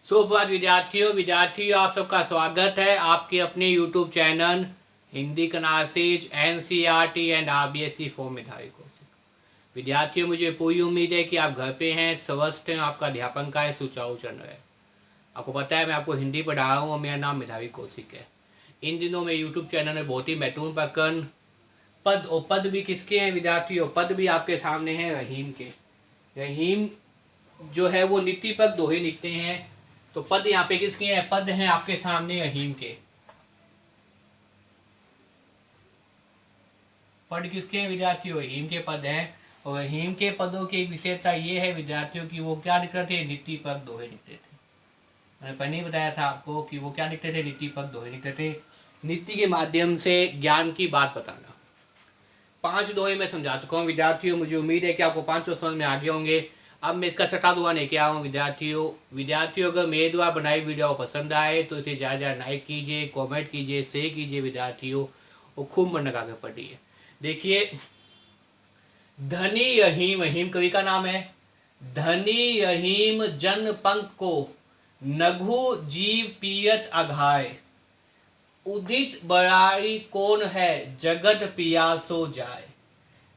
सुप्रभात विद्यार्थियों आप सबका स्वागत है आपके अपने YouTube चैनल हिंदी कनासिज NCERT एंड RBSE फॉर्म मेधावी को। विद्यार्थियों, मुझे पूरी उम्मीद है कि आप घर पे हैं, स्वस्थ हैं, आपका अध्यापन का है सुचारू चल रहा है। आपको पता है मैं आपको हिंदी पढ़ा रहा हूँ और मेरा नाम मेधावी कौशिक है। इन दिनों में YouTube चैनल में बहुत ही महत्वपूर्ण प्रकरण पद और पद भी किसके हैं विद्यार्थियों? पद भी आपके सामने हैं रहीम के। रहीम जो है वो नीति पद दोहे लिखते हैं, तो पद यहाँ पे किसके हैं? पद हैं आपके सामने रहीम के। पद किसके हैं विद्यार्थियों? रहीम के पद हैं। और रहीम के पदों की एक विशेषता ये है विद्यार्थियों की वो क्या लिखते थे? नीति पद दोहे लिखते थे। मैंने पहले ही बताया था आपको कि वो क्या लिखते थे? नीति पद दोहे लिखते थे। नीति के माध्यम से ज्ञान की बात बताना। 5 दोहे मैं समझा चुका हूँ विद्यार्थियों, मुझे उम्मीद है कि आपको 5 समझ में आगे होंगे। अब मैं इसका छठा दुआ लेके आया हूँ विद्यार्थियों अगर मेरे द्वारा बनाई वीडियो पसंद आए तो इसे ज़्यादा लाइक कीजिए, कमेंट कीजिए, शेयर कीजिए विद्यार्थियों, और खूब मन लगाकर पढ़िए। देखिए, धनी रहीम, रहीम कवि का नाम है। धनी रहीम जन पंख को नघु जीव पियत अघाय, उदित बड़ाई कौन है जगत पियासो जाए।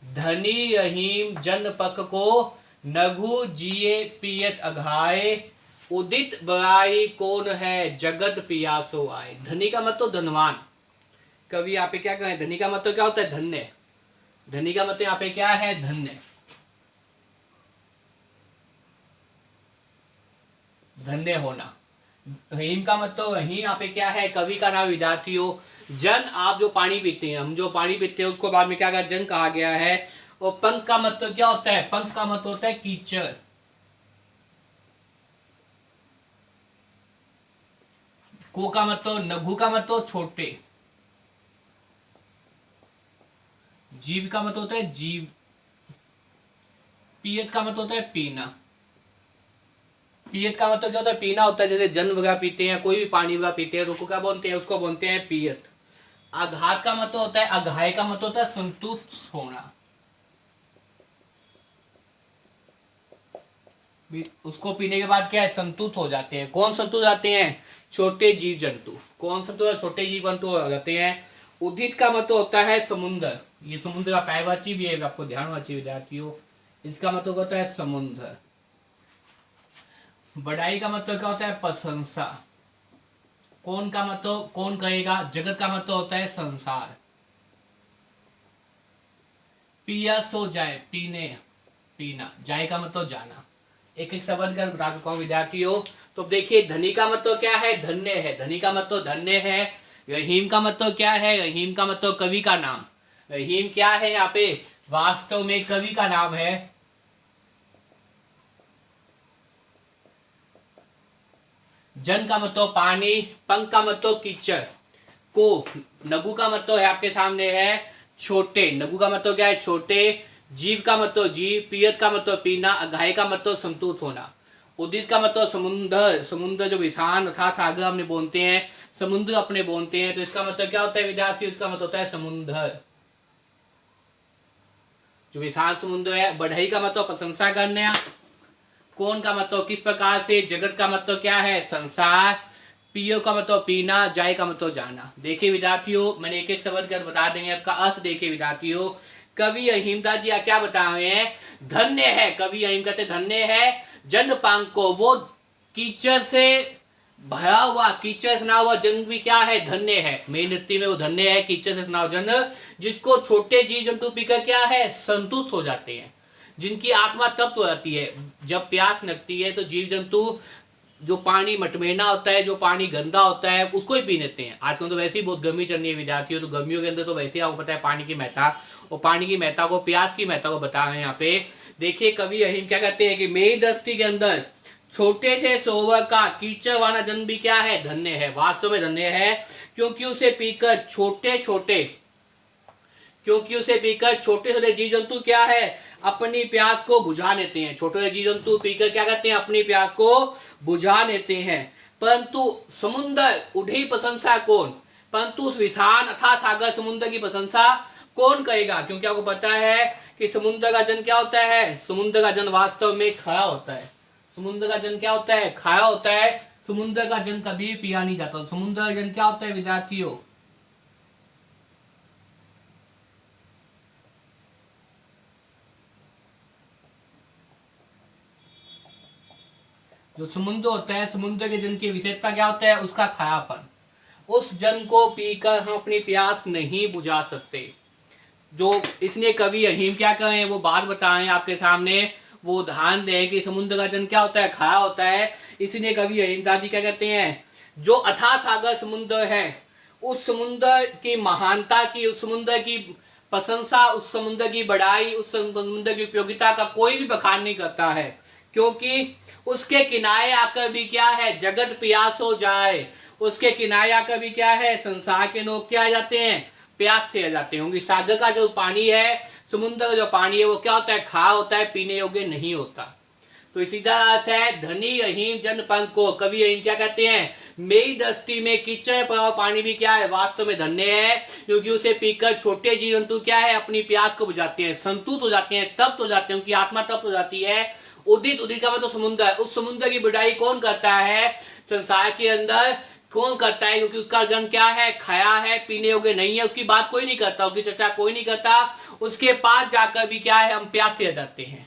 धनी रहीम जन पक को नघु जिये पियत अघाए, उदित बड़ाई कौन है जगत पियासो आए। धनी का मतलब धनवान। कवि यहाँ पे क्या कहें? धनी का मतलब क्या होता है? धन्य। धनी का मतलब यहाँ पे क्या है? धन्य, धन्य होना। रहीम का मतलब रहीम यहाँ पे क्या है? कवि का नाम विद्यार्थियों। जन, आप जो पानी पीते हैं, हम जो पानी पीते हैं उसको बाद में क्या कहा? जन कहा गया है। और पंख का मतलब क्या होता है? पंख का मतलब होता है कीचड़। को का मतलब, नघु का मतलब छोटे। जीव का मतलब होता है जीव। पियत का मतलब होता है पीना। पियत का मतलब क्या होता है? पीना होता है। जैसे जन वगैरह पीते हैं, कोई भी पानी वगैरह पीते हैं तो उसको क्या बोलते हैं? उसको बोलते हैं पियत। आघात का मतलब होता है, अघाय का मतलब होता है संतुष्ट होना। उसको पीने के बाद क्या है? संतुष्ट हो जाते हैं। कौन संतुष्ट हो जाते हैं? छोटे जीव जंतु। कौन संतुष्ट? छोटे जीव जंतु हो जाते हैं। उदित का मतलब होता है समुद्र। ये समुद्र का पर्यायवाची भी है, आपको ध्यान रखना चाहिए विद्यार्थियों। इसका मतलब होता है समुद्र। बड़ाई का मतलब क्या होता है? प्रशंसा। कौन का मतलब कौन कहेगा? जगत का मतलब होता है संसार। पिया सो जाए, पीने, पीना। जाए का मतलब जाना। एक एक शब्द कर बता चुका हूं विद्यार्थियों। तो देखिए, धनी का मतलब क्या है? धन्य है। धनी का मतलब धन्य है। रहीम का मतलब क्या है? रहीम का मतलब कवि का नाम। रहीम क्या है यहाँ पे? वास्तव में कवि का नाम है। जन का मतलब पानी, पंख का मतलब कीचड़, को नगु का मतलब है आपके सामने है छोटे। नगु का मतलब क्या है? छोटे। जीव का मतलब जीव। पियत का मतलब पीना। अघाय का मतलब संतुष्ट होना। उदित का मतलब समुद्र। समुद्र जो विशाल अर्थात सागर हमने बोलते हैं, समुद्र अपने बोलते हैं, तो इसका मतलब क्या होता है विद्यार्थी? इसका मतलब होता है समुद्र, जो विशाल समुद्र है। बढ़ई का मतलब प्रशंसा करना। कौन का मतलब किस प्रकार से। जगत का मतलब क्या है? संसार। पियो का मतलब पीना। जाए का मतलब जाना। देखिए विद्यार्थियों, मैंने एक एक शब्द कर बता देंगे आपका अर्थ। देखिए विद्यार्थियों, कवि अहिमदास जी क्या बता रहे हैं? धन्य है। कवि अहिम कहते धन्य है जन पांग को, वो कीचड़ से भरा हुआ, कीचड़ से ना हुआ जन भी क्या है? धन्य है। मेरी नृत्य में वो धन्य है, कीचड़ से ना जन, जिसको छोटे जीव जंतु पीकर क्या है? संतुष्ट हो जाते हैं, जिनकी आत्मा तप्त हो जाती है। जब प्यास लगती है तो जीव जंतु जो पानी मटमेना होता है, जो पानी गंदा होता है, उसको ही पी लेते हैं। आजकल तो वैसे ही बहुत गर्मी चल रही है विद्यार्थियों, तो गर्मियों के अंदर तो वैसे ही आपको पता है पानी की महत्ता, और पानी की महत्ता को, प्यास की महत्ता को बता रहे हैं यहाँ पे। देखिए कवि रहीम क्या कहते हैं कि मेरी दृष्टि के अंदर छोटे से सरोवर का कीचड़ वाला जन भी क्या है? धन्य है। वास्तव में धन्य है, क्योंकि उसे पीकर छोटे छोटे, क्योंकि उसे पीकर छोटे छोटे जीव जंतु क्या है? अपनी प्यास को बुझा लेते हैं। छोटे छोटे जीव जंतु पीकर क्या करते हैं? अपनी प्यास को बुझा लेते हैं। परंतु समुद्र उठी प्रशंसा कौन? परंतु उस विशाल अथाह सागर समुद्र की प्रशंसा कौन करेगा? क्योंकि आपको पता है कि समुद्र का जन क्या होता है? समुद्र का जन वास्तव में खाया होता है। समुद्र का जन क्या होता है? खाया होता है। समुद्र का जल कभी पिया नहीं जाता। समुद्र का जल क्या होता है विद्यार्थियों? जो समुद्र होता है, समुद्र के जल की विशेषता क्या होता है? उसका खारापन। उस जल को पीकर हम अपनी प्यास नहीं बुझा सकते। जो इसलिए कवि रहीम क्या करें वो बात बताएं आपके सामने, वो ध्यान दें कि समुद्र का जल क्या होता है? खारा होता है। इसलिए कवि रहीम दादी क्या कहते हैं? जो अथाह सागर समुद्र है, उस समुद्र की महानता की, उस समुद्र की प्रशंसा, उस समुद्र की बड़ाई, उस समुद्र की उपयोगिता का कोई भी बखान नहीं करता है, क्योंकि उसके किनारे आकर भी क्या है? जगत प्यास हो जाए। उसके किनारे आकर भी क्या है? संसार के लोग क्या आ जाते हैं? प्यास से आ जाते होंगे। सागर का जो पानी है, समुद्र का जो पानी है, वो क्या होता है? खारा होता है, पीने योग्य नहीं होता। तो इसी तरह अर्थ है धनी रहीम जन पंख को। कवि रहीम क्या कहते हैं? मेरी दस्ती में कीचड़ पड़ा पानी भी क्या है? वास्तव में धन्य है, क्योंकि उसे पीकर छोटे जीव जंतु क्या है? अपनी प्यास को बुझाते हैं, संतुष्ट हो जाते हैं, तप्त हो जाते हैं, उनकी आत्मा तप्त हो जाती है। उदित, उदित का मतलब समुद्र है। उस समुद्र की बुराई कौन करता है संसार के अंदर? कौन करता है? क्योंकि उसका जल क्या है? खाया है, पीने योग्य नहीं है। उसकी बात कोई नहीं करता, उसकी चर्चा कोई नहीं करता। उसके पास जाकर भी क्या है? हम प्यास से जाते हैं,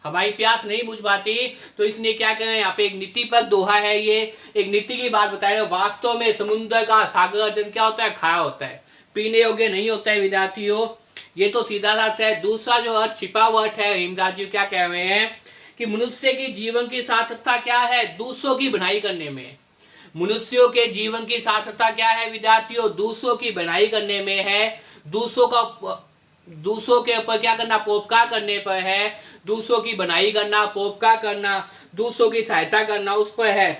हमारी प्यास नहीं बुझ पाती। तो इसलिए क्या करें? यहाँ पे एक नीति पर दोहा है, ये एक नीति की बात बताया। वास्तव में समुद्र का, सागर जल क्या होता है? खाया होता है, पीने योग्य नहीं होता है विद्यार्थियों। ये तो सीधा अर्थ है। दूसरा जो अर्थ छिपा हुआ अर्थ है, हिमदास जी क्या कह रहे हैं कि मनुष्य के जीवन की सार्थकता क्या है? दूसरों की भलाई करने में। मनुष्यों के जीवन की सार्थकता क्या है विद्यार्थियों? दूसरों की भलाई करने में है। दूसरों के ऊपर क्या करना? परोपकार करने पर है। दूसरों की भलाई करना, परोपकार करना, दूसरों की सहायता करना, उस पर है।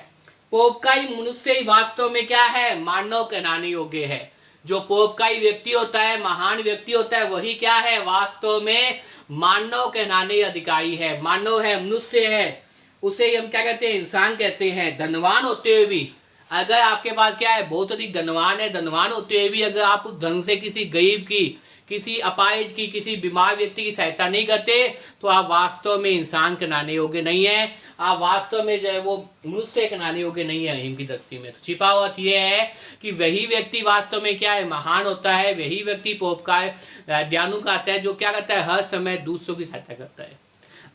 परोपकारी मनुष्य ही वास्तव में क्या है? मानव कहलाने योग्य है। जो परोपकारी व्यक्ति होता है, महान व्यक्ति होता है, वही क्या है? वास्तव में मानव कहलाने अधिकारी है, मानव है, मनुष्य है। उसे हम क्या कहते हैं? इंसान कहते हैं। धनवान होते हुए भी अगर आपके पास क्या है? बहुत अधिक धनवान है, धनवान होते हुए भी अगर आप उस धन से किसी गरीब की, किसी अपाहिज की, किसी बीमार व्यक्ति की सहायता नहीं करते, तो आप वास्तव में इंसान कहलाने योग्य नहीं है। आप वास्तव में जो है वो मनुष्य कहलाने योग्य नहीं है इनकी दृष्टि में। तो छिपा हुआ यह है कि वही व्यक्ति वास्तव में क्या है? महान होता है। वही व्यक्ति परोपकार दयालु कहता है, जो क्या करता है? हर समय दूसरों की सहायता करता है।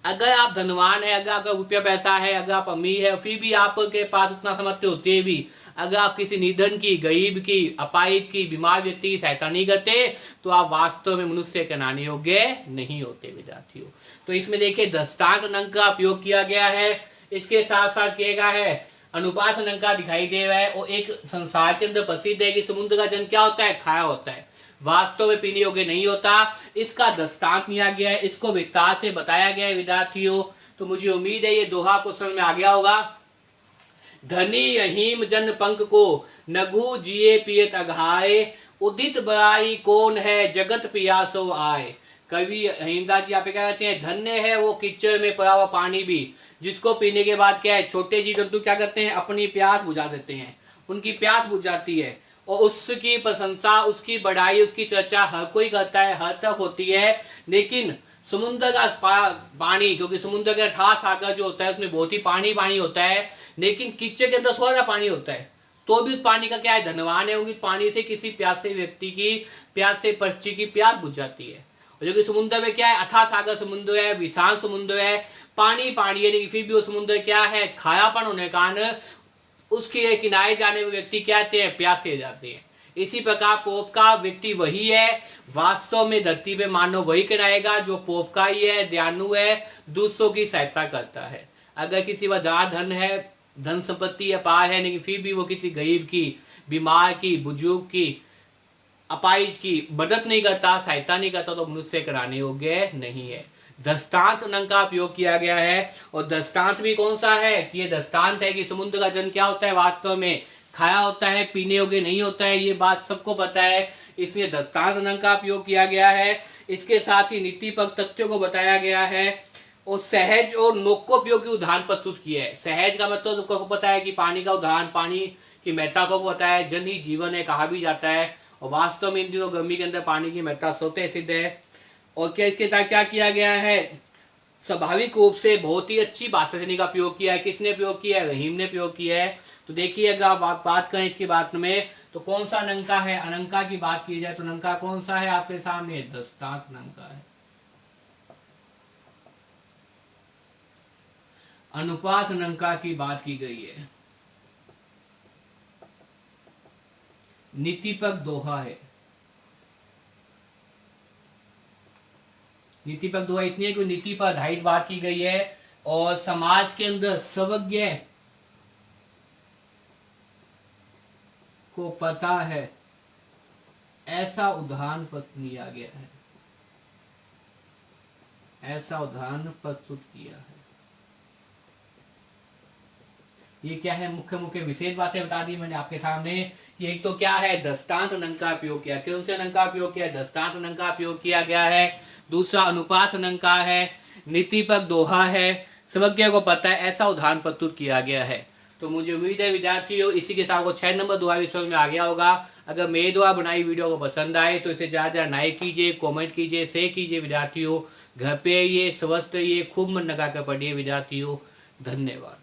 अगर आप धनवान है, अगर आपका रुपया पैसा है, अगर आप अमीर है, फिर भी आपके पास उतना समझते होते भी अगर आप किसी निर्धन की, गरीब की, अपाहिज की, बीमार व्यक्ति की सहायता नहीं करते, तो आप वास्तव में मनुष्य कहलाने योग्य नहीं होते विद्यार्थियों। तो इसमें देखिए दृष्टांत अंक का उपयोग किया गया है। इसके साथ साथ किया गया है अनुपात अंक का दिखाई दे रहा है। और एक संसार के अंदर प्रसिद्ध है कि समुद्र का जल क्या होता है? खाया होता है, वास्तव में पीने योग्य नहीं होता। इसका दृष्टांत लिया गया है, इसको विस्तार से बताया गया है विद्यार्थियों। तो मुझे उम्मीद है ये दोहा क्वेश्चन में आ गया होगा। धनी रहीम जन पंख को, नघु जिए पियत अघाए, उदित बड़ाई कौन है, जगत पियासो आए। कवि रहीमदास जी यहाँ पे क्या कहते हैं? धन्य है वो कीचड़ में पड़ा हुआ पानी भी, जिसको पीने के बाद क्या है? छोटे जीव जंतु क्या करते हैं? अपनी प्यास बुझा देते हैं, उनकी प्यास बुझ जाती है। और उसकी प्रशंसा, उसकी बढ़ाई, उसकी चर्चा हर कोई करता है, हर तक होती है। लेकिन समुद्र का पानी, क्योंकि समुद्र का अथाह सागर जो होता है उसमें बहुत ही पानी पानी होता है, लेकिन कीचड़ के अंदर थोड़ा सा पानी होता है, तो भी उस पानी का क्या है? धनवान है, उनकी पानी से किसी प्यासे व्यक्ति की, प्यासे पक्षी की प्यास बुझ जाती है। और जो कि समुद्र में क्या है? अथाह सागर समुद्र है, विशाल समुद्र है, पानी पानी है, लेकिन फिर भी वो समुद्र क्या है? खारापन होने के कारण उसके किनारे जाने में व्यक्ति क्या कहते हैं? प्यासे जाते हैं। इसी प्रकार परोपकार व्यक्ति वही है, वास्तव में धरती पे मानव वही कराएगा जो परोपकारी है, दयालु है, दूसरों की सहायता करता है। अगर किसी का धन है, धन संपत्ति अपार है, लेकिन फिर भी वो किसी गरीब की, बीमार की, बुजुर्ग की, अपाहिज की मदद नहीं करता, सहायता नहीं करता, तो मनुष्य कराने योग्य नहीं है। दृष्टांत अंक का उपयोग किया गया है। और दृष्टांत भी कौन सा है? कि ये दृष्टांत है कि समुद्र का जल क्या होता है? वास्तव में खाया होता है, पीने योग्य नहीं होता है, ये बात सबको पता है। इसलिए दृष्टांत अंक का उपयोग किया गया है। इसके साथ ही नीतिपक तथ्यों को बताया गया है। और सहज और लोकोपयोगी उदाहरण प्रस्तुत किया है। सहज का मतलब सबको पता है कि पानी का उदाहरण, पानी की महत्ता को बताया है। जल ही जीवन है कहा भी जाता है, और वास्तव में इन दिनों गर्मी के अंदर पानी की महत्ता स्वतः सिद्ध है। और इसके साथ क्या किया गया है? स्वाभाविक रूप से बहुत ही अच्छी भाषा शैली का प्रयोग किया है। किसने प्रयोग किया है? रहीम ने प्रयोग किया है। तो देखिए अगर आप बात करें इसके बात में तो कौन सा अनंका है, अनंका की बात की जाए तो अनंका कौन सा है आपके सामने, दृष्टांत अनंका है। अनुपास अनंका की बात की गई है। नीतिपक दोहा है। नीतिपक दोहा इतनी है कि नीति पर आधारित बात की गई है और समाज के अंदर सर्वज्ञ को पता है ऐसा उदाहरण लिया गया है, ऐसा उदाहरण प्रस्तुत किया है। ये क्या है, मुख्य मुख्य विशेष बातें बता दी मैंने आपके सामने। ये एक तो क्या है, दृष्टांत अनंग का उपयोग किया, कौन से अनंग का उपयोग किया, दृष्टांत अनंग का उपयोग किया गया है। दूसरा अनुपास अनंग का है, नीतिपक दोहा है, सर्वज्ञ को पता है ऐसा उदाहरण प्रस्तुत किया गया है। तो मुझे उम्मीद है विद्यार्थियों इसी के साथ 6 नंबर दोहा भी समझ में आ गया होगा। अगर मेरे द्वारा बनाई वीडियो को पसंद आए तो इसे ज़्यादा लाइक कीजिए, कमेंट कीजिए, शेयर कीजिए। विद्यार्थियों घर पे ये स्वस्थ ये खूब मन लगा कर पढ़िए विद्यार्थियों। धन्यवाद।